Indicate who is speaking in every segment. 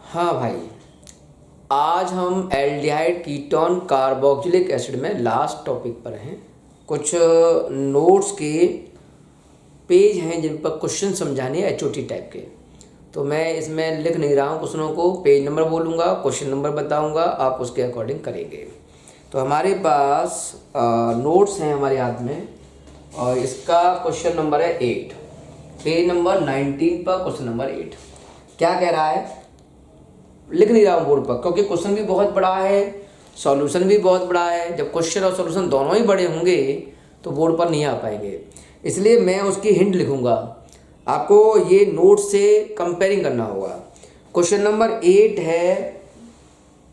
Speaker 1: हाँ भाई, आज हम एल्डिहाइड कीटोन कार्बोक्सिलिक एसिड में लास्ट टॉपिक पर हैं। कुछ नोट्स के पेज हैं जिन पर क्वेश्चन समझाने हैं एचओटी टाइप के। तो मैं इसमें लिख नहीं रहा हूँ क्वेश्चनों को, पेज नंबर बोलूँगा, क्वेश्चन नंबर बताऊँगा, आप उसके अकॉर्डिंग करेंगे। तो हमारे पास नोट्स हैं हमारे हाथ में और इसका क्वेश्चन नंबर है 8, पेज नंबर 19 पर क्वेश्चन नंबर 8 क्या कह रहा है। लिख नहीं रहा हूँ बोर्ड पर क्योंकि क्वेश्चन भी बहुत बड़ा है, सॉल्यूशन भी बहुत बड़ा है। जब क्वेश्चन और सॉल्यूशन दोनों ही बड़े होंगे तो बोर्ड पर नहीं आ पाएंगे, इसलिए मैं उसकी हिंट लिखूंगा। आपको ये नोट से कंपेयरिंग करना होगा। क्वेश्चन नंबर 8 है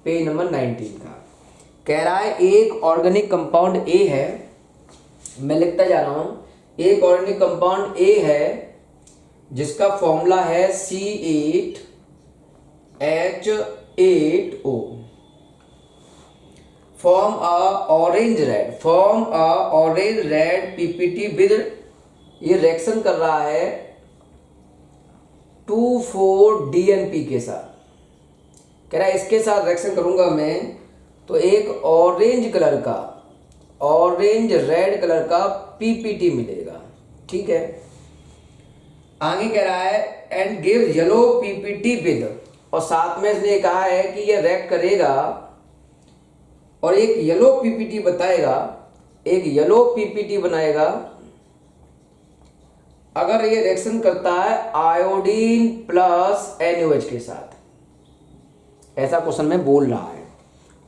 Speaker 1: पेज नंबर 19 का। कह रहा है एक ऑर्गेनिक कंपाउंड ए है, मैं लिखता जा रहा हूँ। एक ऑर्गेनिक कंपाउंड ए है जिसका फॉर्मूला है C8H8O। form a orange red PPT with, ये रिएक्शन कर रहा है 2,4-DNP के साथ। कह रहा है इसके साथ रिएक्शन करूंगा मैं तो एक ऑरेंज रेड कलर का PPT मिलेगा। ठीक है, आगे कह रहा है and give yellow PPT with, और साथ में इसने कहा है कि ये रिएक्ट करेगा और एक येलो PPT बताएगा, एक येलो PPT बनाएगा अगर ये रिएक्शन करता है आयोडीन प्लस NaOH के साथ। ऐसा क्वेश्चन में बोल रहा है।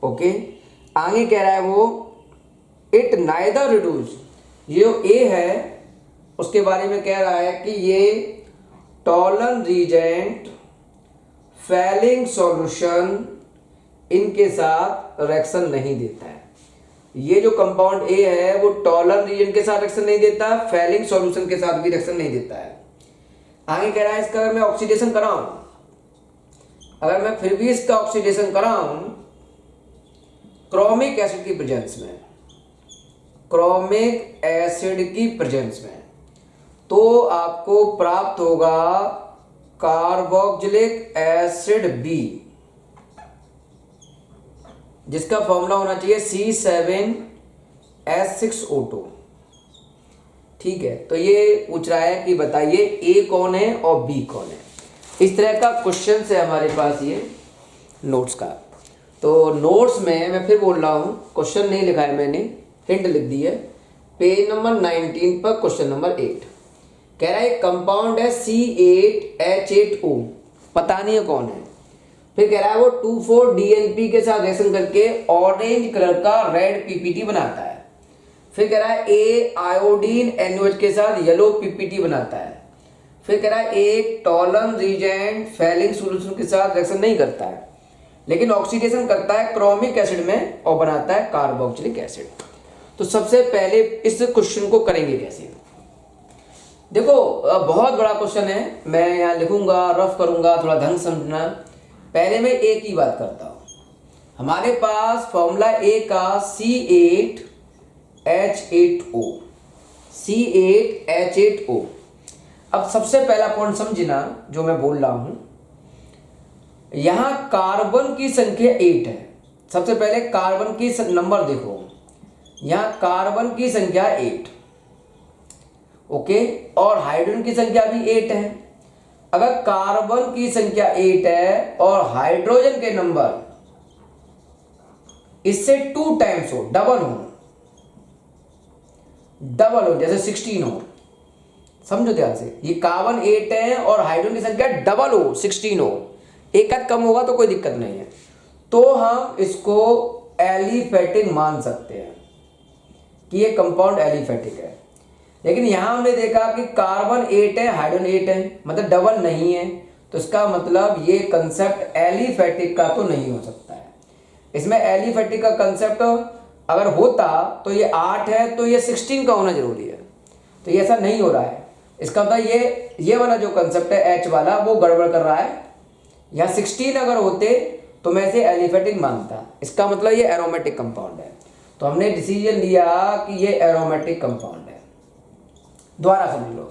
Speaker 1: ओके, आगे कह रहा है वो इट नाइदर रिड्यूस, ये जो ए है उसके बारे में कह रहा है कि ये टॉलन रीजेंट फैलिंग सॉल्यूशन इनके साथ रिएक्शन नहीं देता है। ये जो कंपाउंड ए है वो टॉलन रीजन के साथ रिएक्शन नहीं देता, फैलिंग सॉल्यूशन के साथ भी रिएक्शन नहीं देता है। आगे कह रहा है इसका अगर मैं ऑक्सीडेशन कराऊं, अगर मैं फिर भी इसका ऑक्सीडेशन कराऊं क्रोमिक एसिड की प्रेजेंस में, क्रोमिक एसिड की प्रेजेंस में, तो आपको प्राप्त होगा कार्बोक्सिलिक एसिड बी, जिसका फॉर्मूला होना चाहिए C7H6O2। ठीक है, तो ये पूछ रहा है कि बताइए ए कौन है और बी कौन है। इस तरह का क्वेश्चन है हमारे पास ये नोट्स का। तो नोट्स में मैं फिर बोल रहा हूँ, क्वेश्चन नहीं लिखा है मैंने, हिंट लिख दी है। पेज नंबर 19 पर क्वेश्चन नंबर 8 कह रहा है कंपाउंड है C8H8O, पता नहीं है कौन है। फिर कह रहा है वो 2,4-DNP के साथ रिएक्शन करके ऑरेंज कलर का रेड PPT बनाता है। फिर कह रहा है ए आयोडीन NaOH के साथ येलो PPT बनाता है। फिर कह रहा है एक टॉलन रीजेंट फैलिंग सॉल्यूशन के साथ रिएक्शन नहीं करता है, लेकिन ऑक्सीडेशन करता है क्रोमिक एसिड में और बनाता है कार्बोक्सिलिक एसिड। तो सबसे पहले इस क्वेश्चन को करेंगे कैसे। देखो बहुत बड़ा क्वेश्चन है, मैं यहाँ लिखूंगा, रफ करूंगा, थोड़ा ढंग समझना। पहले मैं ए की बात करता हूं। हमारे पास फॉर्मूला ए का C8H8O, C8H8O। अब सबसे पहला पॉइंट समझना जो मैं बोल रहा हूं, यहां कार्बन की संख्या 8 है। सबसे पहले कार्बन की नंबर देखो, यहां कार्बन की संख्या 8, ओके, और हाइड्रोजन की संख्या भी 8 है। अगर कार्बन की संख्या 8 है और हाइड्रोजन के नंबर इससे 2 टाइम्स हो, डबल हो, जैसे 16 हो, समझो ध्यान से, ये कार्बन 8 है और हाइड्रोजन की संख्या डबल हो, 16 हो, एक आध कम होगा तो कोई दिक्कत नहीं है, तो हम इसको एलिफेटिक मान सकते हैं कि ये कंपाउंड एलिफेटिक है। लेकिन यहां हमने देखा कि कार्बन 8 है, हाइड्रोजन 8 है, मतलब डबल नहीं है, तो इसका मतलब ये कंसेप्ट एलिफेटिक का तो नहीं हो सकता है। इसमें एलिफेटिक का कंसेप्ट अगर होता तो ये 8 है तो ये 16 का होना जरूरी है, तो ये ऐसा नहीं हो रहा है। इसका मतलब ये वाला जो कंसेप्ट है एच वाला वो गड़बड़ कर रहा है। यहाँ 16 अगर होते तो मैं इसे एलिफेटिक मानता, इसका मतलब ये एरोमेटिक कंपाउंड है। तो हमने डिसीजन लिया कि ये एरोमेटिक कंपाउंड है। दोबारा समझ लो,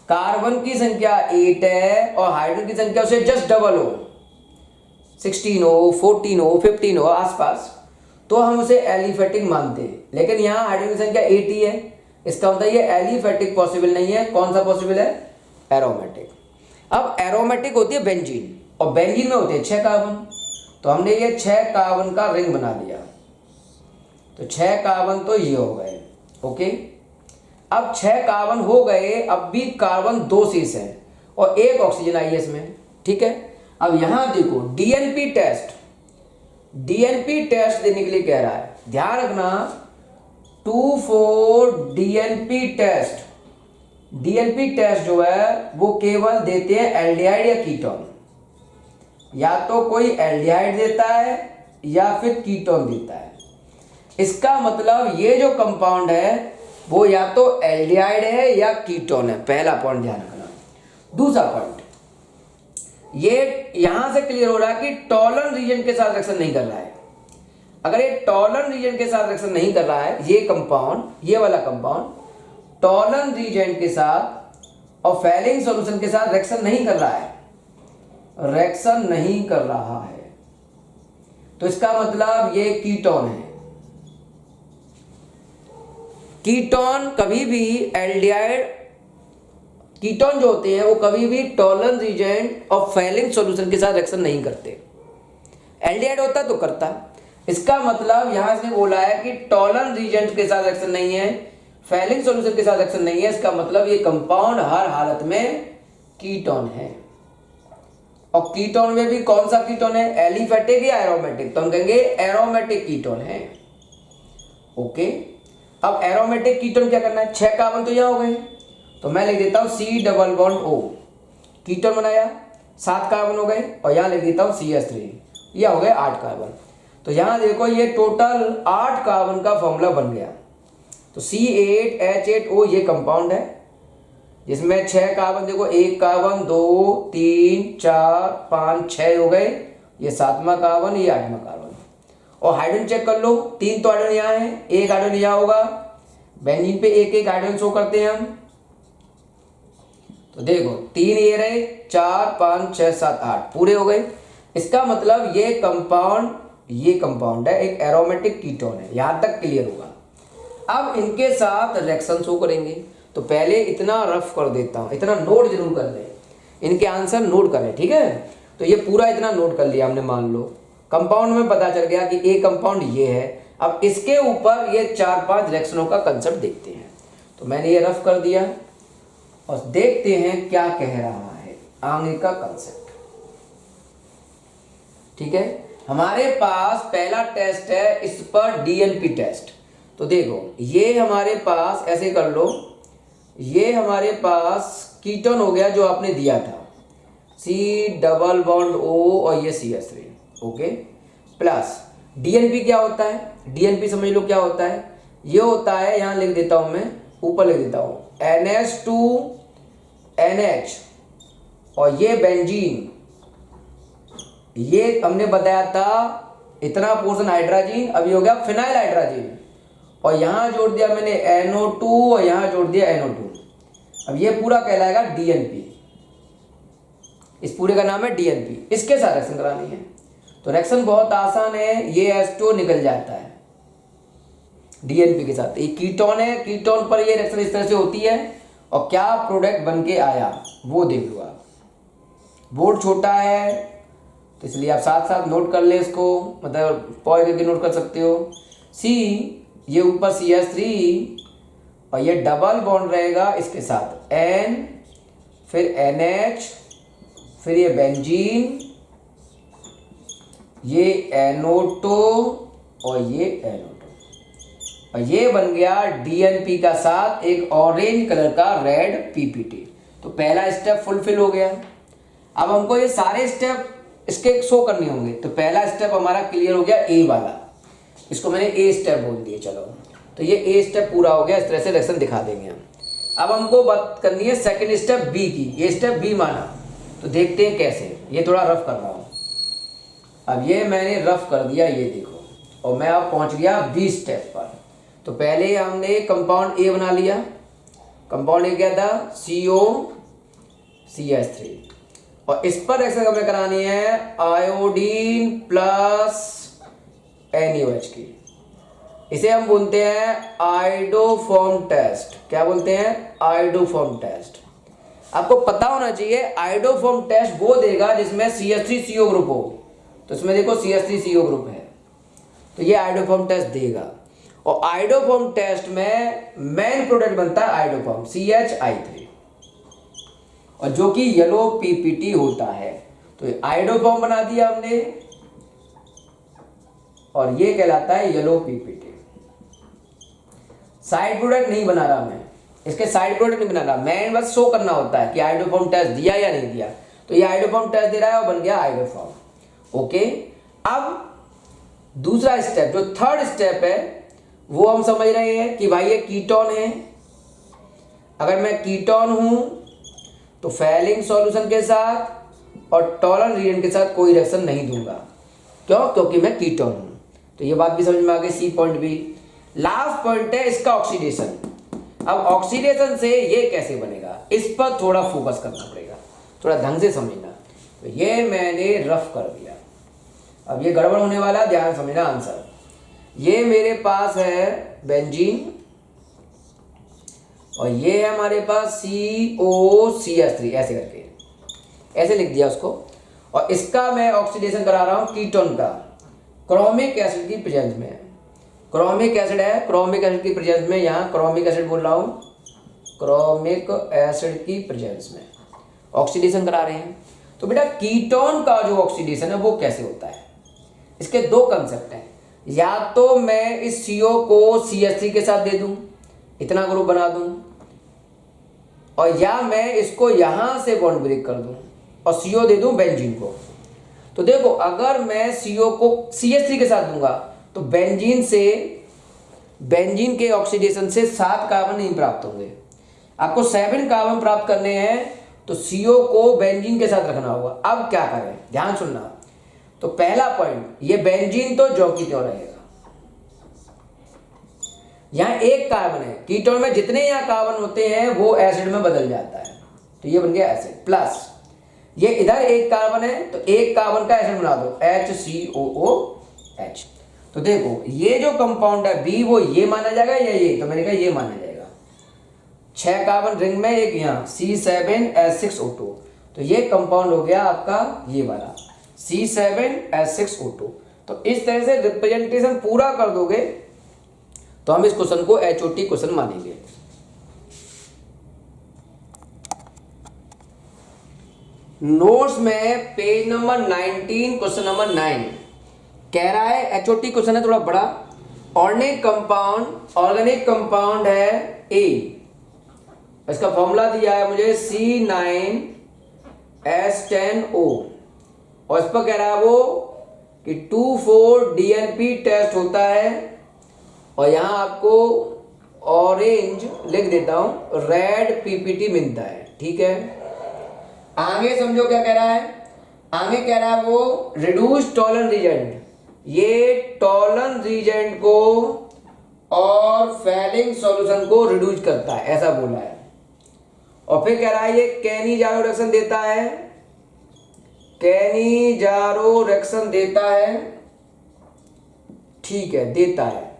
Speaker 1: कार्बन की संख्या 8 है और हाइड्रोजन की संख्या उससे जस्ट डबल हो, 16 हो, 14 हो, 15 हो आसपास, तो हम उसे एलिफेटिक मानते हैं। लेकिन यहाँ हाइड्रोजन की संख्या 80 है, इसका मतलब ये एलिफेटिक पॉसिबल नहीं है। कौन सा पॉसिबल है? एरोमेटिक। अब एरोमेटिक होती है बेंजीन, और बेंजीन में होते हैं 6 कार्बन। तो हमने ये 6 कार्बन का रिंग बना दिया, तो 6 कार्बन तो ये हो गए। ओके, अब 6 कार्बन हो गए, अब भी कार्बन 2 शेष है और 1 ऑक्सीजन आई है इसमें। ठीक है, अब यहां देखो डीएनपी टेस्ट, डीएनपी टेस्ट देने के लिए कह रहा है। ध्यान रखना 2,4 डीएनपी टेस्ट, डीएनपी टेस्ट जो है वो केवल देते हैं एल्डिहाइड या कीटोन। या तो कोई एल्डिहाइड देता है या फिर कीटोन देता है। इसका मतलब ये जो कंपाउंड है वो या तो एल्डिहाइड है या कीटोन है। पहला पॉइंट ध्यान रखना। दूसरा पॉइंट, ये यहां से क्लियर हो रहा है कि टॉलन रीजन के साथ रिएक्शन नहीं कर रहा है। अगर ये टॉलन रीजन के साथ रिएक्शन नहीं कर रहा है, ये कंपाउंड, ये वाला कंपाउंड टॉलन रीजन के साथ और फेलिंग सॉल्यूशन के साथ रिएक्शन नहीं कर रहा है, रिएक्शन नहीं कर रहा है, तो इसका मतलब ये कीटोन है। कीटोन कभी भी एल्डिहाइड, कीटोन जो होते हैं वो कभी भी टॉलन रीजन और फेलिंग सॉल्यूशन के साथ रिएक्शन नहीं करते। एल्डिहाइड होता तो करता। इसका मतलब यहां से बोला है कि टॉलन रीजन के साथ रिएक्शन नहीं है, फेलिंग सॉल्यूशन के साथ रिएक्शन नहीं है। इसका मतलब ये कंपाउंड हर हालत में कीटोन है। और कीटोन में भी कौन सा कीटोन है? एलिफेटिक या एरोमेटिक? तो हम कहेंगे एरोमेटिक कीटोन है। ओके, अब एरोमेटिक कीटोन क्या करना है? 6 कार्बन तो यहां हो गए, तो मैं लिख देता हूं C double bond O, ketone बनाया, 7 कार्बन हो गए, और यहां लिख देता हूं CH3, यह हो गए 8 कार्बन। तो यहां देखो ये टोटल 8 कार्बन का फॉर्मूला बन गया। तो C8H8O ये कंपाउंड है जिसमें 6 कार्बन, देखो 1 कार्बन, 2, 3, 4, 5, 6 हो गए, ये 7वां कार्बन, ये 8वां कार्बन। और हाइड्रोजन चेक कर लो, 3 तो हाइड्रोजन यहाँ है, 1 हाइड्रोजन यहाँ होगा। बेंजीन पे 1-1 हाइड्रोजन शो करते हैं हम। तो देखो 3 ये रहे, 4, 5, 6, 7, 8 पूरे हो गए। इसका मतलब ये कंपाउंड है, एक एरोमेटिक कीटोन है। यहां तक क्लियर होगा। अब इनके साथ रिएक्शन शो करेंगे, तो पहले इतना रफ कर देता हूं, इतना नोट जरूर कर लें, इनके आंसर नोट करें। ठीक है, तो ये पूरा इतना नोट कर लिया हमने। मान लो कंपाउंड में पता चल गया कि ए कंपाउंड ये है। अब इसके ऊपर ये 4-5 रिएक्शनों का कंसेप्ट देखते हैं। तो मैंने ये रफ कर दिया और देखते हैं क्या कह रहा है आगे का कंसेप्ट। ठीक है, हमारे पास पहला टेस्ट है, इस पर डीएनपी टेस्ट। तो देखो ये हमारे पास, ऐसे कर लो, ये हमारे पास कीटोन हो गया जो आपने दिया था, C डबल बॉन्ड O और ये CH3। ओके, प्लस डीएनपी क्या होता है? डीएनपी समझ लो क्या होता है। ये होता है, यहां लिख देता हूं मैं, ऊपर लिख देता हूं, NH2NH, और ये बेंजीन, ये हमने बताया था इतना पोर्शन हाइड्रोजन, अभी हो गया फिनाइल हाइड्रोजन, और यहां जोड़ दिया मैंने NO2 और यहां जोड़ दिया NO2। अब ये पूरा कहलाएगा डीएनपी। इस पूरे का नाम है डीएनपी। इसके साथ रिएक्शन करानी है, तो रिएक्शन बहुत आसान है, ये H2O निकल जाता है डीएनपी के साथ। ये कीटोन है, कीटोन पर ये रिएक्शन इस तरह से होती है, और क्या प्रोडक्ट बन के आया वो देख लो आप। बोर्ड छोटा है तो इसलिए आप साथ साथ नोट कर ले इसको, मतलब पॉइंट करके नोट कर सकते हो। C, ये ऊपर CH3 और ये डबल बॉन्ड रहेगा इसके साथ N, फिर NH, फिर ये बेंजीन, ये NO2 और ये NO2, और ये बन गया DNP का साथ एक ऑरेंज कलर का रेड PPT। तो पहला स्टेप फुलफिल हो गया। अब हमको ये सारे स्टेप इसके शो करने होंगे। तो पहला स्टेप हमारा क्लियर हो गया, ए वाला, इसको मैंने ए स्टेप बोल दिया। चलो, तो ये ए स्टेप पूरा हो गया, इस तरह से रिएक्शन दिखा देंगे हम। अब हमको बात करनी है सेकंड स्टेप बी की। ये स्टेप बी माना, तो देखते हैं कैसे। ये थोड़ा रफ कर रहा हूं। अब ये मैंने रफ कर दिया, ये देखो, और मैं अब पहुंच गया बी स्टेप पर। तो पहले हमने कंपाउंड ए बना लिया। कंपाउंड ए क्या था? CO CH3। और इस पर रिएक्शन हमें करानी है आयोडीन प्लस NaOH की। इसे हम बोलते हैं आयोडोफॉर्म टेस्ट। क्या बोलते हैं? Iodoform test. आपको पता होना चाहिए आयोडोफॉर्म टेस्ट वो देगा जिसमें CH3CO ग्रुप हो। तो इसमें देखो CH3CO ग्रुप है, तो ये आयोडोफॉर्म टेस्ट देगा। और आयोडोफॉर्म टेस्ट में मेन प्रोडक्ट बनता है आयोडोफॉर्म CH3, और जो कि येलो PPT होता है। तो ये आयोडोफॉर्म बना दिया हमने, और ये कहलाता है येलो PPT। साइड प्रोडक्ट नहीं बना रहा मैं, इसके साइड प्रोडक्ट नहीं बना रहा मैं, बस शो करना होता है कि आयोडोफॉर्म टेस्ट दिया या नहीं दिया। तो ये आयोडोफॉर्म टेस्ट दे रहा है और बन गया आयोडोफॉर्म। ओके, अब दूसरा स्टेप, जो थर्ड स्टेप है, वो हम समझ रहे हैं कि भाई ये कीटोन है। अगर मैं कीटोन हूं तो फैलिंग सॉल्यूशन के साथ और टॉलरेंट रीजन के साथ कोई रिएक्शन नहीं दूंगा। क्यों? क्योंकि मैं कीटोन हूं। तो ये बात भी समझ में आ गई, सी पॉइंट भी। लास्ट पॉइंट है इसका ऑक्सीडेशन। अब ऑक्सीडेशन से ये कैसे बनेगा, इस पर थोड़ा फोकस करना पड़ेगा, थोड़ा ढंग से समझना। तो ये मैंने रफ कर दिया, अब ये गड़बड़ होने वाला, ध्यान समझना आंसर। ये मेरे पास है बेंजीन, और ये है हमारे पास COCH3, ऐसे करके ऐसे लिख दिया उसको। और इसका मैं ऑक्सीडेशन करा रहा हूं कीटोन का, क्रोमिक एसिड की प्रेजेंस में। क्रोमिक एसिड है, क्रोमिक एसिड की प्रेजेंस में, यहाँ क्रोमिक एसिड बोल रहा हूँ, क्रोमिक एसिड की प्रेजेंस में ऑक्सीडेशन करा रहे हैं। तो बेटा कीटोन का जो ऑक्सीडेशन है वो कैसे होता है, इसके दो कंसेप्ट हैं। या तो मैं इस CO को CH3 के साथ दे दूं, इतना ग्रुप बना दूं, और या मैं इसको यहां से बॉन्ड ब्रेक कर दूं और CO दे दूं बेंजीन को। तो देखो, अगर मैं CO को CH3 के साथ दूंगा तो बेंजीन के ऑक्सीडेशन से 7 कार्बन नहीं प्राप्त होंगे। आपको 7 कार्बन प्राप्त करने हैं तो CO को बेंजीन के साथ रखना होगा। अब क्या करें, ध्यान सुनना। तो पहला पॉइंट, ये बेंजीन तो ज्यों की त्यों रहेगा, यहां एक कार्बन है। कीटोन में जितने यहां कार्बन होते हैं वो एसिड में बदल जाता है, तो ये बन गया एसिड। प्लस ये इधर एक कार्बन है तो एक कार्बन का एसिड बना दो, HCOOH। तो देखो ये जो कंपाउंड है B, वो ये माना जाएगा या ये? तो मैंने कहा ये माना जाएगा। 6 कार्बन रिंग में, एक यहाँ C7H6O2, तो ये कंपाउंड हो गया आपका ये वाला C7H6O2। तो इस तरह से रिप्रेजेंटेशन पूरा कर दोगे तो हम इस क्वेश्चन को HOT क्वेश्चन मानेंगे। नोट्स में पेज नंबर 19 क्वेश्चन नंबर 9 कह रहा है, HOT क्वेश्चन है थोड़ा बड़ा। ऑर्गेनिक कंपाउंड है A, इसका फॉर्मूला दिया है मुझे C9H10O, और इस पर कह रहा है वो कि 2,4-DNP टेस्ट होता है। और यहां आपको ऑरेंज लिख देता हूं, रेड PPT मिलता है। ठीक है, आगे समझो क्या कह रहा है। आगे कह रहा है वो रिड्यूस टॉलरेंट रीजेंट, ये टॉलरेंट रीजेंट को और फैलिंग सॉल्यूशन को रिड्यूस करता है, ऐसा बोला है। और फिर कह रहा है ये कैनिजारो रिएक्शन देता है, कैनिजारो रिएक्शन देता है, ठीक है देता है।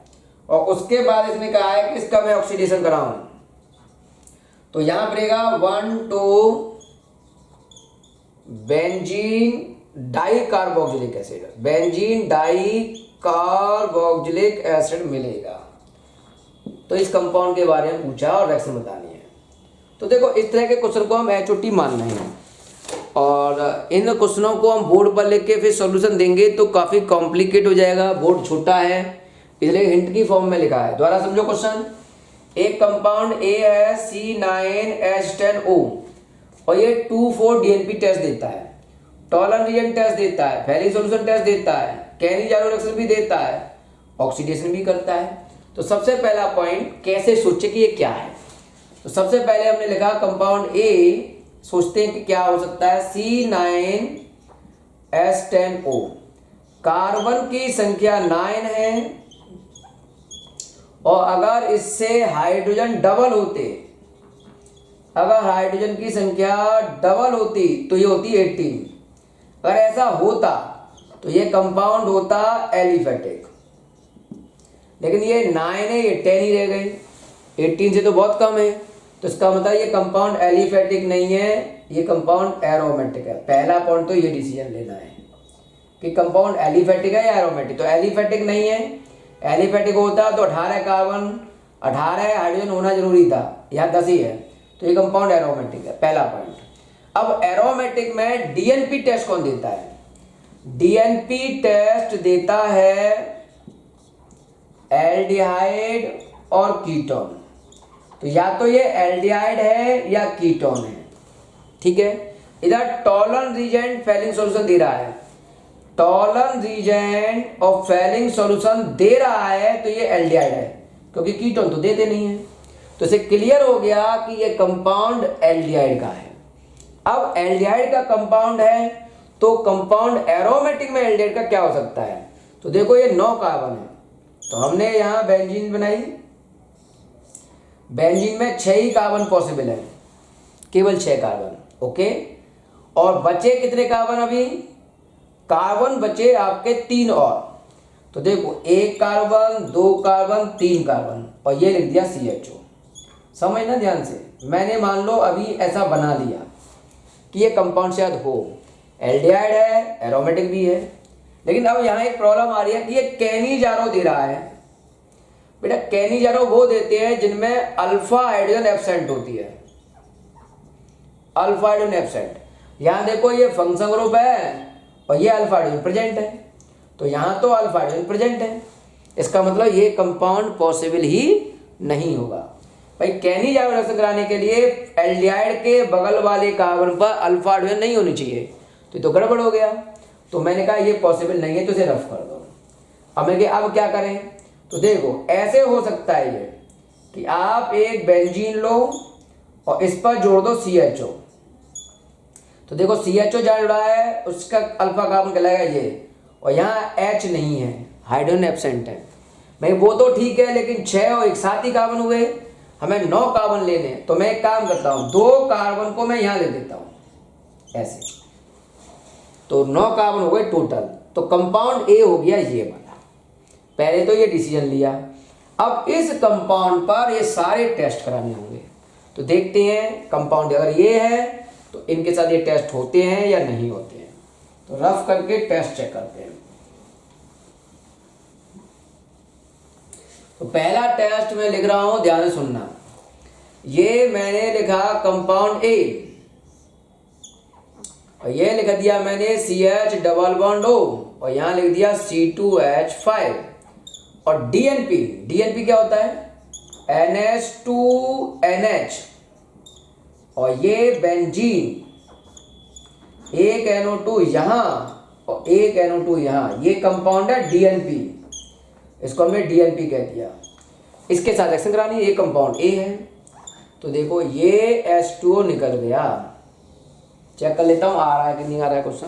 Speaker 1: और उसके बाद इसने कहा है कि इसका मैं ऑक्सीडेशन कराऊं, तो यहां पड़ेगा 1,2 benzene dicarboxylic acid, benzene dicarboxylic acid मिलेगा। तो इस कंपाउंड के बारे में पूछा और रिएक्शन बतानी है। तो देखो इस तरह के क्वेश्चन को हम HOT मान रहे हैं, और इन क्वेश्चनों को हम बोर्ड पर लेके फिर सॉल्यूशन देंगे तो काफी कॉम्प्लिकेट हो जाएगा, बोर्ड छोटा है इसलिए हिंट की फॉर्म में लिखा है। दोबारा समझो क्वेश्चन। एक कंपाउंड A है C9H10O, और ये 2,4-DNP टेस्ट देता है, टॉलरेंट रीजेंट टेस्ट देता है, फैलिंग सॉल्यूशन टेस्ट देता है, कैनिजारो रिएक्शन भी देता है, ऑक्सीडेशन भी करता है। तो सबसे पहला पॉइंट, कैसे सोचे कि ये क्या है। तो सबसे पहले हमने लिखा कंपाउंड A, सोचते हैं कि क्या हो सकता है। C9H10O, कार्बन की संख्या 9 है, और अगर इससे हाइड्रोजन डबल होते अगर हाइड्रोजन की संख्या डबल होती तो ये होती 18। अगर ऐसा होता तो ये कंपाउंड होता एलिफेटिक, लेकिन ये 9 है, ये 10 ही रह गई, 18 से तो बहुत कम है। तो इसका मतलब ये कंपाउंड एलिफेटिक नहीं है, ये कंपाउंड एरोमेटिक है। पहला पॉइंट तो ये डिसीजन लेना है कि कंपाउंड एलिफेटिक है या एरोमेटिक। तो एलिफेटिक नहीं है, एलिफेटिक होता तो 18 कार्बन 18 हाइड्रोजन होना जरूरी था, यहाँ 10 ही है, तो ये कंपाउंड एरोमेटिक है, पहला पॉइंट। अब एरोमेटिक में डीएनपी टेस्ट कौन देता है? डीएनपी टेस्ट देता है एल्डिहाइड और कीटोन। तो या तो ये एल्डिहाइड है या कीटोन है, ठीक है। इधर टॉलन रीजेंट फेलिंग सॉल्यूशन दे रहा है, टॉलन रीजेंट और फेलिंग सॉल्यूशन दे रहा है, तो ये एल्डिहाइड है, क्योंकि कीटोन तो देते नहीं है। तो इसे क्लियर हो गया कि ये कंपाउंड एल्डिहाइड का है। अब एल्डिहाइड का कंपाउंड है, तो कंपाउंड एरोमेटिक में एल्डिहाइड का क्या हो सकता है? तो देखो ये 9 कार्बन है, तो हमने यहां बेंजीन बनाई, बेंजीन में 6 ही कार्बन पॉसिबल है, केवल 6 कार्बन, ओके। और बचे कितने कार्बन? अभी कार्बन बचे आपके 3 और। तो देखो 1 कार्बन 2 कार्बन 3 कार्बन, और ये लिख दिया CHO। समझना ध्यान से, मैंने मान लो अभी ऐसा बना दिया कि ये कंपाउंड शायद हो, एल्डिहाइड है, एरोमेटिक भी है, लेकिन अब यहाँ एक प्रॉब्लम आ रही है कि ये कैनिजारो दे रहा है। बेटा कैनिजारो वो देते हैं जिनमें अल्फा हाइड्रोजन एब्सेंट होती है, अल्फा हाइड्रोजन एब्सेंट। यहाँ देखो ये फंक्शन ग्रुप है और ये अल्फा हाइड्रोजन प्रेजेंट है, तो यहाँ तो अल्फा हाइड्रोजन प्रेजेंट है, इसका मतलब ये कंपाउंड पॉसिबल ही नहीं होगा। भाई कैनिजारो रिएक्शन कराने के लिए एल्डिहाइड के बगल वाले कार्बन पर अल्फा हाइड्रोजन नहीं होनी चाहिए, तो गड़बड़ हो गया। तो मैंने कहा ये पॉसिबल नहीं है, तो इसे रफ कर दो। अब मैं अब क्या करें? तो देखो ऐसे हो सकता है ये कि आप एक बेंजीन लो और इस पर जोड़ दो CHO। तो देखो CHO जहाँ जुड़ा है उसका अल्फा कार्बन कहलाएगा ये, और यहाँ H नहीं है, हाइड्रोजन एब्सेंट है। भाई वो तो ठीक है, लेकिन 6 और एक साथ ही कार्बन हुए, हमें 9 कार्बन लेने हैं। तो मैं एक काम करता हूँ, 2 कार्बन को मैं यहाँ ले देता हूँ ऐसे, तो 9 कार्बन हो गए टोटल। तो कंपाउंड ए हो गया ये वाला। पहले तो ये डिसीजन लिया, अब इस कंपाउंड पर ये सारे टेस्ट कराने होंगे। तो देखते हैं कंपाउंड अगर ये है तो इनके साथ ये टेस्ट होते हैं या नहीं होते हैं। तो रफ करके टेस्ट चेक करते हैं। तो पहला टेस्ट मैं लिख रहा हूं, ध्यान से सुनना। ये मैंने लिखा कंपाउंड ए, और ये लिख दिया मैंने CH डबल बॉन्ड O, और यहां लिख दिया C2H5। और डीएनपी क्या होता है? NH2NH, और ये बेंजीन, एक NO2 यहां और एक NO2 यहां, ये कंपाउंड है डीएनपी, इसको हमने डीएनपी कह दिया। इसके साथ रिएक्शन करानी है, ये कंपाउंड ए है। तो देखो ये H2O निकल गया, चेक कर लेता हूं आ रहा है कि नहीं आ रहा है क्वेश्चन।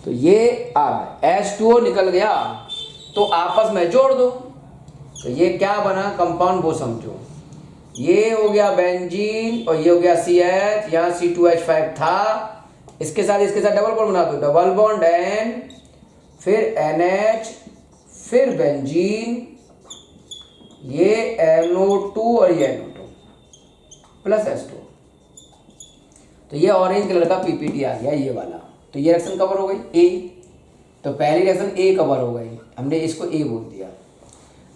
Speaker 1: तो ये आ रहा है, H2O निकल गया, तो आपस में जोड़ दो। तो ये क्या बना कंपाउंड, वो समझो। ये हो गया बेंजीन और ये हो गया CH, यहाँ C2H5 था, इसके साथ डबल बॉन्ड बना दो, डबल बॉन्ड N, फिर NH, फिर बेंजीन, ये NO2 और ये NO2 प्लस H2। तो ये ऑरेंज कलर का PPT आ गया ये वाला। तो ये रिएक्शन कवर हो गई ए, तो पहली रिएक्शन ए कवर हो गई, हमने इसको ए बोल दिया।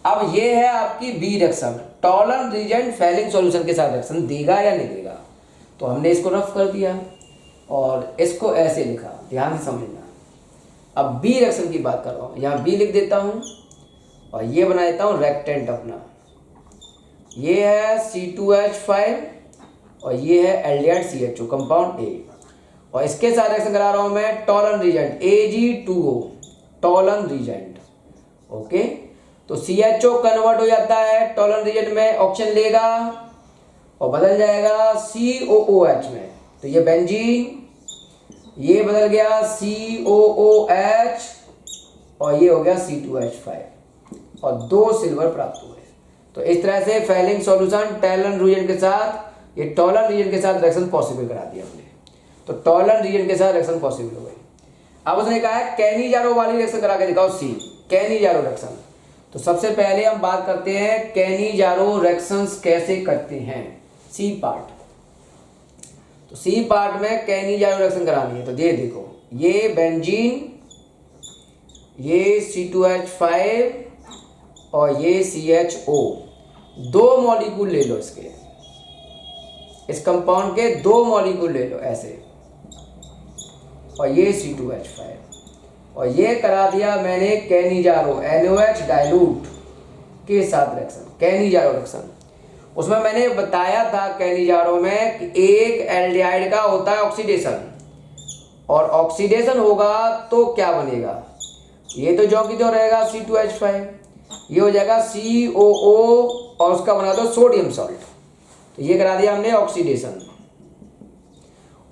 Speaker 1: अब ये है आपकी B reaction, Tollens reagent Fehling solution के साथ रिएक्शन देगा या नहीं देगा। तो हमने इसको रफ कर दिया और इसको ऐसे लिखा, ध्यान से समझना। अब बी रिएक्शन की बात कर रहा हूँ, यहाँ बी लिख देता हूँ और ये बना देता हूँ रेक्टेंट अपना। ये है C2H5 और ये है एल्डिहाइड CHO कंपाउंड ए, और इसके साथ रिएक्शन करा रहा हूँ मैं Tollens reagent Ag2O, Tollens reagent, okay. तो CHO कन्वर्ट हो जाता है टॉलन रीजेंट में, ऑक्सीजन लेगा और बदल जाएगा COOH में। तो ये बेंजीन, ये बदल गया COOH और ये हो गया C2H5 और 2 सिल्वर प्राप्त हुए। तो इस तरह से फेलिंग सॉल्यूशन टॉलन रीजेंट के साथ ये टॉलर रीजन के साथ रिएक्शन पॉसिबल करा दिया हमने। तो टॉलर रीजन के साथ रिएक्शन पॉसिबल हो गई। अब उसने कहा है कैनिजारो वाली रिएक्शन करा के दिखाओ, सी कैनिजारो रिएक्शन। तो सबसे पहले हम बात करते हैं कैनिजारो रिएक्शंस कैसे करते हैं, सी पार्ट। तो सी पार्ट में कैनिजारो रिएक्शन करानी है। तो ये देखो, ये बेंजीन, ये C2H5 और ये CHO, दो मॉलिक्यूल ले लो इसके, इस कंपाउंड के दो मॉलिक्यूल ले लो ऐसे, और ये C2H5 और ये करा दिया मैंने कैनिजारो NOH डाइल्यूट के साथ रिएक्शन, कैनिजारो रिएक्शन। उसमें मैंने बताया था कैनिजारो में कि एक एल्डिहाइड का होता है ऑक्सीडेशन, और ऑक्सीडेशन होगा तो क्या बनेगा, ये तो जो की जो रहेगा C2H5, ये हो जाएगा COO और उसका बना दो सोडियम सॉल्ट। तो ये करा दिया हमने ऑक्सीडेशन।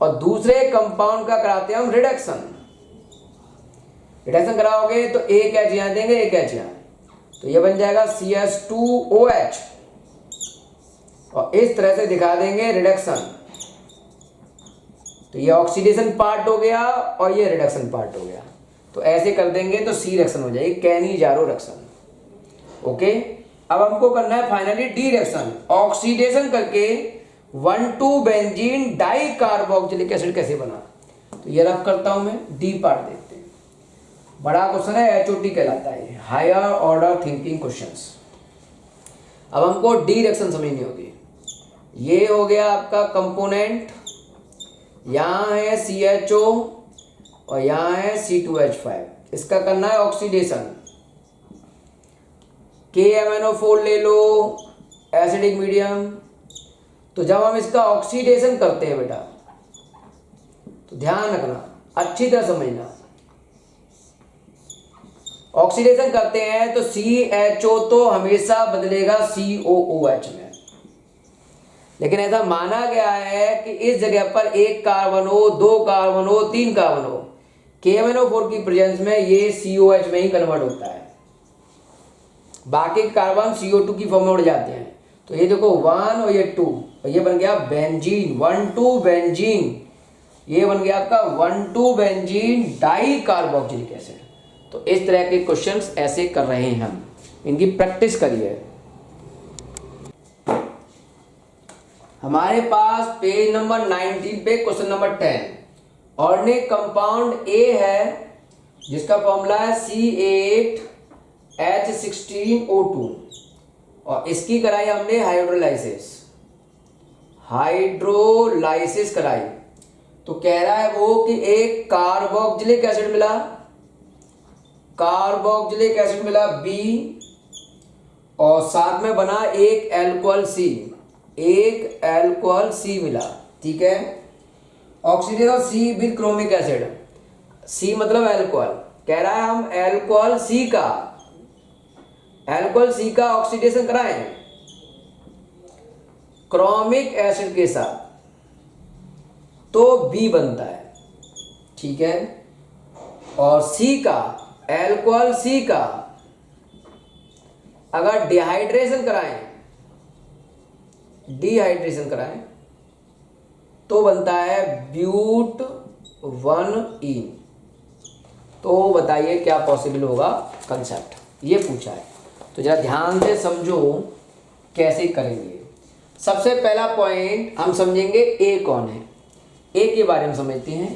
Speaker 1: और दूसरे कंपाउंड का कराते हैं हम रिडक्शन। रिडक्शन कराओगे तो एक H यहाँ देंगे, एक H यहाँ, तो ये बन जाएगा CS2OH, और इस तरह से दिखा देंगे रिडक्शन। तो ये ऑक्सीडेशन पार्ट हो गया और ये रिडक्शन पार्ट हो गया। तो ऐसे कर देंगे तो सी रिएक्शन हो जाएगी, कैनिजारो रिएक्शन। ओके, अब हमको करना है फाइनली डी रिएक्शन। ऑक्सीडेशन करके 1,2 बेंजीन डाई कार्बोक्सिलिक एसिड कैसे बना, तो ये रफ करता हूं मैं, डी पार्ट देखते हैं। बड़ा क्वेश्चन है, HOT कहलाता है, हायर ऑर्डर थिंकिंग क्वेश्चंस। अब हमको डी रिएक्शन समझनी होगी। ये हो गया आपका कंपोनेंट, यहाँ है CHO और यहाँ है C2H5, इसका करना है ऑक्सीडेशन। KMNO4 ले लो, एसिडिक मीडियम। तो जब हम इसका ऑक्सीडेशन करते हैं बेटा, तो ध्यान रखना, अच्छी तरह समझना, ऑक्सीडेशन करते हैं तो CHO तो हमेशा बदलेगा COOH में, लेकिन ऐसा माना गया है कि इस जगह पर एक कार्बन हो, दो कार्बन हो, तीन कार्बन हो, KMNO4 की प्रेजेंस में ये COH में ही कन्वर्ट होता है, बाकी कार्बन CO2 की फॉर्म में उड़ जाते हैं। तो ये देखो 1 और ये 2, और ये बन गया बेंजीन, 1,2 बेंजीन, ये बन गया आपका 1,2 बेंजीन डाई कार्बोक्सिलिक एसिड। तो इस तरह के क्वेश्चंस ऐसे कर रहे हैं हम, इनकी प्रैक्टिस करिए। हमारे पास पेज नंबर 19 पे question number 10, organic compound A है जिसका फॉर्मूला है C8H16O2, और इसकी कराई हमने हाइड्रोलाइसिस कराई। तो कह रहा है वो कि एक कार्बोक्सिलिक एसिड मिला, कार्बोक्सिलिक एसिड मिला B, और साथ में बना एक अल्कोहल C, एक अल्कोहल C मिला, ठीक है। Oxidation C with chromic acid, C मतलब अल्कोहल, कह रहा है हम अल्कोहल C का ऑक्सीडेशन कराएं क्रोमिक एसिड के साथ, तो B बनता है, ठीक है। और C का, अल्कोहल C का अगर डिहाइड्रेशन कराएं तो बनता है ब्यूट 1ईन। तो बताइए क्या पॉसिबल होगा कंसेप्ट, ये पूछा है। तो जरा ध्यान से समझो कैसे करेंगे। सबसे पहला पॉइंट हम समझेंगे ए कौन है, ए के बारे में समझते हैं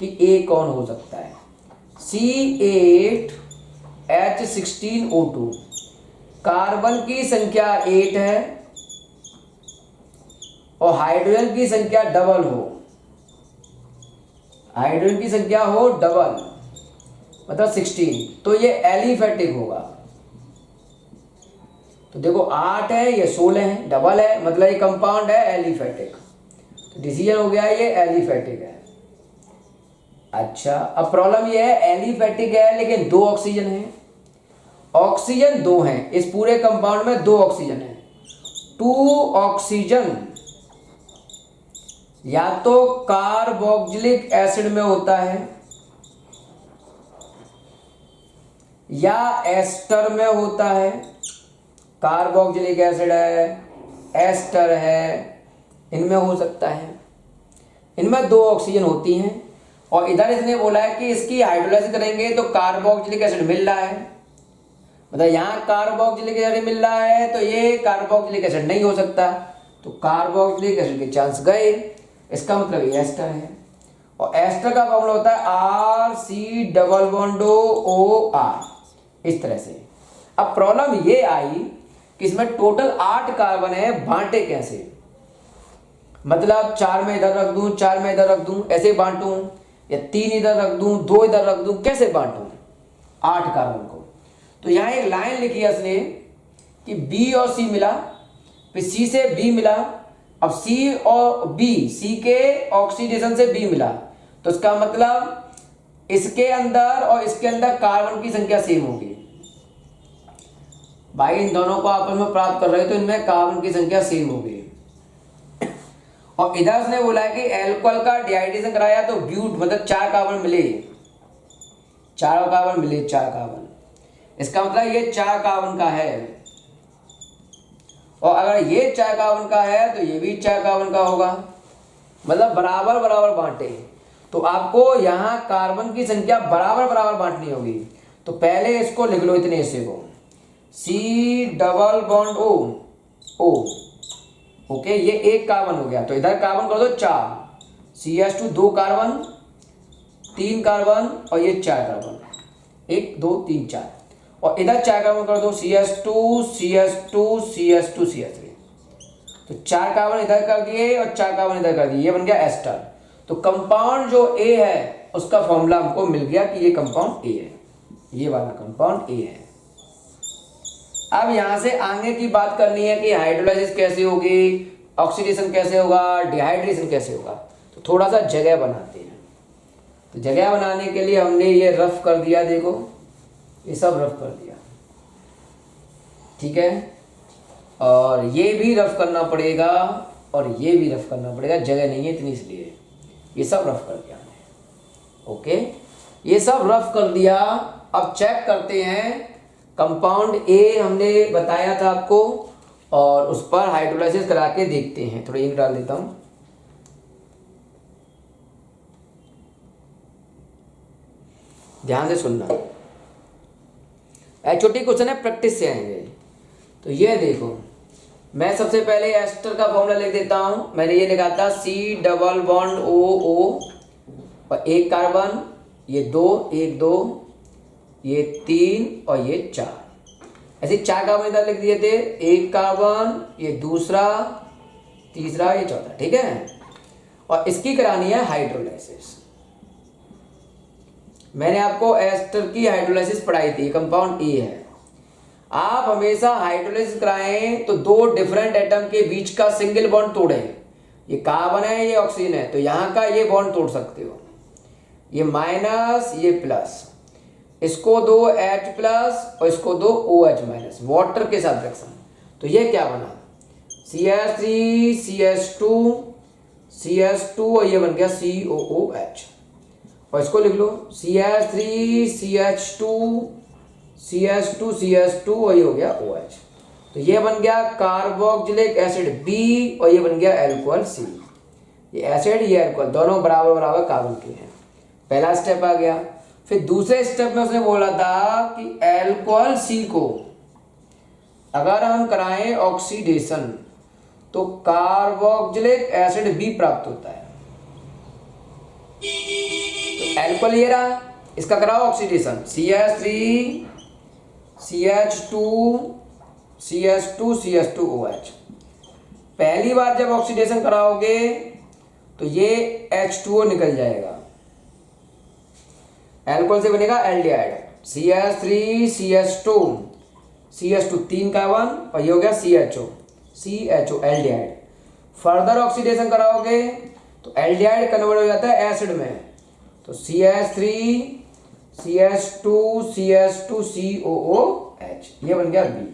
Speaker 1: कि ए कौन हो सकता है। C8H16O2, कार्बन की संख्या 8 है और हाइड्रोजन की संख्या डबल हो, हाइड्रोजन की संख्या हो डबल मतलब 16, तो ये एलिफेटिक होगा। तो देखो 8 है, ये 16 है, डबल है, मतलब ये कंपाउंड है एलिफेटिक। तो डिसीजन हो गया ये एलिफेटिक है। अच्छा, अब प्रॉब्लम ये है एलिफेटिक है लेकिन 2 ऑक्सीजन है, ऑक्सीजन 2 हैं, इस पूरे कंपाउंड में 2 ऑक्सीजन है। 2 ऑक्सीजन या तो कार्बोक्सिलिक एसिड में होता है या एस्टर में होता है। कार्बोक्सिलिक एसिड है, एस्टर है, इनमें हो सकता है, इनमें 2 ऑक्सीजन होती हैं और इधर इसने बोला है कि इसकी हाइड्रोलाइसिस करेंगे तो कार्बोक्सिलिक एसिड मिल रहा है, मतलब यहाँ कार्बोक्सिलिक एसिड मिल रहा है तो ये कार्बोक्सिलिक एसिड नहीं हो सकता, तो कार्बोक्सिलिक एसिड के चांस गए। इसका मतलब ये एस्टर है और एस्टर का फॉर्मूला होता है RC≡OR, इस तरह से। अब प्रॉब्लम ये आई कि इसमें टोटल 8 कार्बन है, बांटे कैसे, मतलब 4 में इधर रख दूं, 4 में इधर रख दूं, ऐसे बांटूं, या 3 इधर रख दूं, 2 इधर रख दूं, कैसे बांटूं 8 कार्बन को। तो यहाँ एक लाइन लिखी है इसने कि B और C मिला, फिर C से B मिला, अब C और B, C के ऑक्सीडेशन से B मिला, तो इसका मतलब इसके अंदर और इसके अंदर कार्बन की संख्या सेम होगी। भाई इन दोनों को आपस में प्राप्त कर रहे हो तो इनमें कार्बन की संख्या सेम होगी। और इधर उसने बोला है कि एल्कोहल का डिहाइड्रेशन कराया तो ब्यूट, मतलब 4 कार्बन मिले, 4 कार्बन मिले, 4 कार्बन, इसका मतलब ये 4 कार्बन का है। और अगर ये 4 कार्बन का है तो ये भी 4 कार्बन का होगा, मतलब बराबर बराबर बांटे। तो आपको यहाँ कार्बन की संख्या बराबर बराबर बांटनी होगी। तो पहले इसको लिख लो, इतने हिस्से को C≡O, ओके, ये 1 कार्बन हो गया, तो इधर कार्बन कर दो 4, CH2 2 कार्बन, 3 कार्बन और ये 4 कार्बन, 1 2 3 4, और इधर 4 कार्बन कर दो CH2 CH2 CH2 CH3, तो 4 कार्बन इधर कर दिए और 4 कार्बन इधर कर दिए, ये बन गया एस्टर। तो कंपाउंड जो A है उसका फॉर्मूला हमको मिल गया कि ये कंपाउंड A है, ये वाला कंपाउंड A है। अब यहां से आगे की बात करनी है कि हाइड्रोलाइसिस कैसे होगी, ऑक्सीडेशन कैसे होगा, डिहाइड्रेशन कैसे होगा। तो थोड़ा सा जगह बनाते हैं। तो जगह बनाने के लिए हमने ये रफ कर दिया, देखो ये सब रफ कर दिया, ठीक है, और ये भी रफ करना पड़ेगा और ये भी रफ करना पड़ेगा, जगह नहीं है इतनी इसलिए ये सब रफ कर दिया हमने। ओके, ये सब रफ कर दिया। अब चेक करते हैं, कंपाउंड ए हमने बताया था आपको और उस पर हाइड्रोलाइसिस करा के देखते हैं। थोड़ा इंक डाल देता हूं, ध्यान से सुनना, छोटी क्वेश्चन है, प्रैक्टिस से आएंगे। तो ये देखो, मैं सबसे पहले एस्टर का फॉर्मूला लिख देता हूं। मैंने ये लिखा था C≡OO और 1 कार्बन, ये 2 1 2, ये 3 और ये 4, ऐसे 4 कार्बन इधर लिख दिए थे, 1 कार्बन, ये दूसरा, तीसरा, ये चौथा, ठीक है। और इसकी करानी है हाइड्रोलाइसिस। मैंने आपको एस्टर की हाइड्रोलाइसिस पढ़ाई थी, कंपाउंड ए है। आप हमेशा हाइड्रोलाइसिस कराएं तो 2 डिफरेंट एटम के बीच का सिंगल बॉन्ड तोड़ें। ये कार्बन है, ये ऑक्सीजन है, तो यहाँ का ये बॉन्ड तोड़ सकते हो, ये माइनस, ये प्लस, इसको दो H प्लस और इसको दो OH माइनस, वाटर के साथ रिएक्शन। तो ये क्या बना, CH3 CH2 CH2 और ये बन गया COOH। और इसको लिख लो CH3 CH2 CH2 CH2 और ये हो गया OH। तो ये बन गया कार्बोक्सिलिक एसिड B और ये बन गया अल्कोहल C। ये एसिड, ये अल्कोहल, दोनों बराबर बराबर कार्बन के हैं। पहला स्टेप आ गया। फिर दूसरे स्टेप में उसने बोला था कि अल्कोहल C को अगर हम कराएं ऑक्सीडेशन तो कार्बोक्सिलिक एसिड B प्राप्त होता है। तो अल्कोहल ये रहा, इसका कराओ oxidation, CH3 CH2 CH2 CH2OH। पहली बार जब ऑक्सीडेशन कराओगे तो ये H2O निकल जाएगा, अल्कोहल से बनेगा aldehyde, CH3 CH2 CH2 3 carbon और ये हो गया CHO एल्डिहाइड। फर्दर ऑक्सीडेशन कराओगे तो एल्डिहाइड कन्वर्ट हो जाता है एसिड में, तो CH3 CH2 CH2 COOH, ये बन गया B।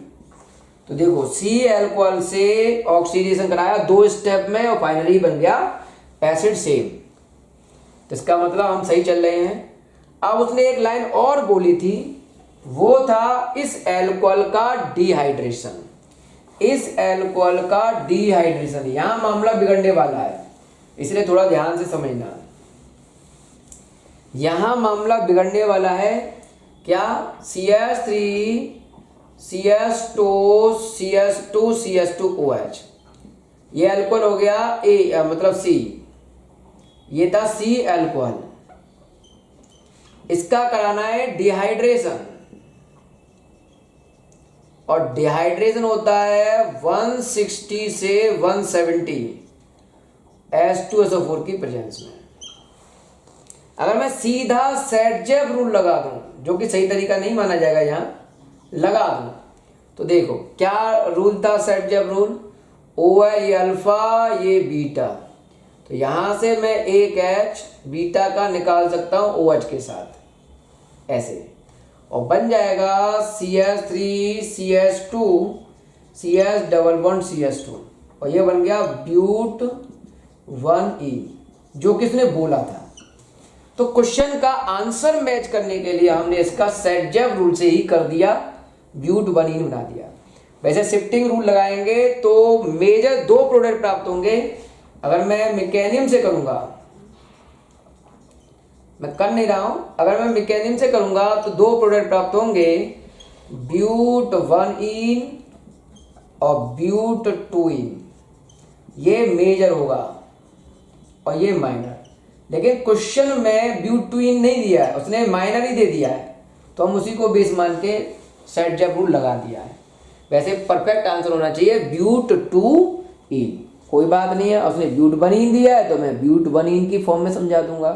Speaker 1: तो देखो C अल्कोहल से ऑक्सीडेशन कराया 2 स्टेप में और फाइनली बन गया एसिड सेम। तो इसका मतलब हम सही चल रहे हैं। अब उसने एक लाइन और बोली थी, वो था इस अल्कोहल का डिहाइड्रेशन। इस एल्कोहल का डिहाइड्रेशन, यहां मामला बिगड़ने वाला है, इसलिए थोड़ा ध्यान से समझना। यहां मामला बिगड़ने वाला है क्या, CH3 CH2 CH2 CH2OH, ये अल्कोहल हो गया ए, मतलब C, ये था C अल्कोहल, इसका कराना है डिहाइड्रेशन, और डिहाइड्रेशन होता है 160 से 170 H2SO4 की प्रेजेंस में। अगर मैं सीधा सेटजेब रूल लगा दूं, जो कि सही तरीका नहीं माना जाएगा, यहां लगा दूं, तो देखो क्या रूल था सेटजेब रूल, OH ये अल्फा ये बीटा, तो यहां से मैं एक H बीटा का निकाल सकता हूं OH के साथ ऐसे, और बन जाएगा CH3 CH2 CH double bond CH2, और ये बन गया ब्यूट 1E, जो किसने बोला था। तो क्वेश्चन का आंसर मैच करने के लिए हमने इसका सेटजेब रूल से ही कर दिया, ब्यूट 1E बना दिया। वैसे शिफ्टिंग रूल लगाएंगे तो मेजर 2 प्रोडक्ट प्राप्त होंगे। अगर मैं मैकेनियम से करूंगा, मैं कर नहीं रहा हूं, अगर मैं मैकेनियम से करूंगा तो 2 प्रोडक्ट प्राप्त होंगे, ब्यूट 1E और ब्यूट 2E, ये मेजर होगा और ये माइनर। लेकिन क्वेश्चन में ब्यूट 2E नहीं दिया है, उसने माइनर ही दे दिया है, तो हम उसी को बेस मान के सेटजेब रूल लगा दिया है। वैसे परफेक्ट आंसर होना चाहिए ब्यूट 2E, कोई बात नहीं है, उसने ब्यूट 1E दिया है तो मैं ब्यूट 1E की फॉर्म में समझा दूंगा।